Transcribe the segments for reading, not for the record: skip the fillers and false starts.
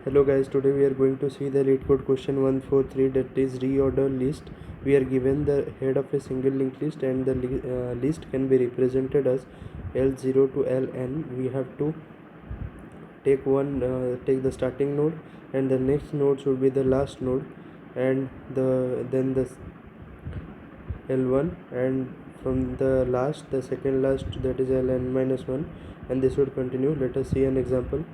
Hello guys, today we are going to see the LeetCode question 143, that is reorder list. We are given the head of a single linked list and the list can be represented as L0 to Ln. We have to take the starting node and the next node should be the last node, and then the L1, and from the last the second last, that is Ln minus 1, and this would continue. Let us see an example.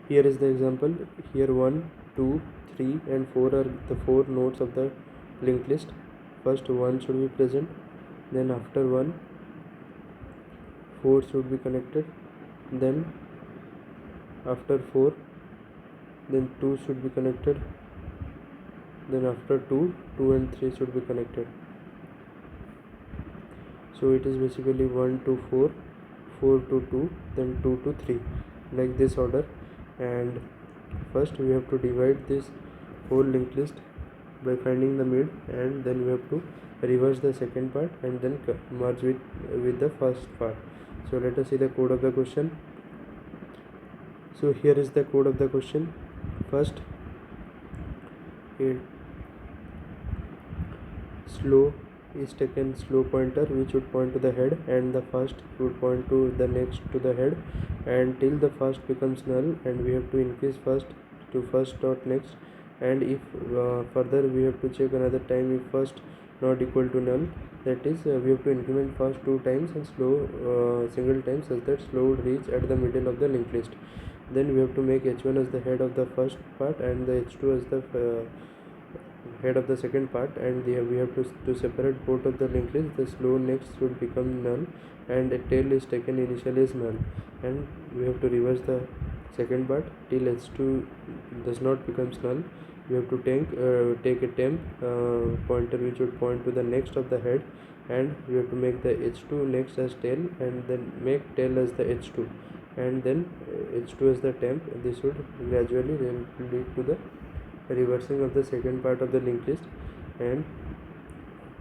Here is the example. Here 1, 2, 3 and 4 are the 4 nodes of the linked list. First 1 should be present, then after 1 4 should be connected, then after 4 then 2 should be connected, then after 2 2 and 3 should be connected. So it is basically 1 to 4, 4 to 2, then 2 to 3, like this order. And first we have to divide this whole linked list by finding the mid, and then we have to reverse the second part and then merge with the first part. So let us see the code of the question. So here is the code of the question. First, slow is taken, slow pointer which would point to the head, and the first would point to the next to the head, and till the first becomes null, and we have to increase first to first dot next, and if further we have to check another time if first not equal to null, that is we have to increment first 2 times and slow single time, such that slow would reach at the middle of the linked list. Then we have to make h1 as the head of the first part and the h2 as the head of the second part, and we have to separate both of the linked list. The slow next should become null and a tail is taken initially as null, and we have to reverse the second part till h2 does not becomes null. We have to take a temp pointer which would point to the next of the head, and we have to make the h2 next as tail, and then make tail as the h2, and then h2 as the temp. This would gradually lead to the reversing of the second part of the linked list, and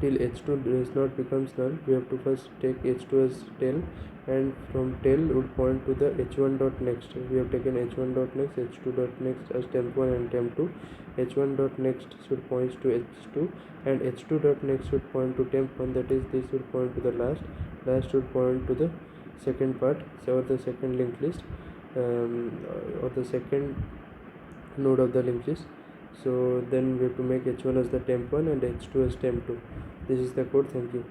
till h2 does not becomes null, we have to first take h2 as tail, and from tail would point to the h1 dot next. We have taken h1 dot next, h2 dot next as temp1 and temp2. h1 dot next should point to h2, and h2 dot next should point to temp1, that is this would point to the last should point to the second part, or the second linked list, or the second node of the linked list. So then we have to make h1 as the temp1 and h2 as temp2. This is the code. Thank you.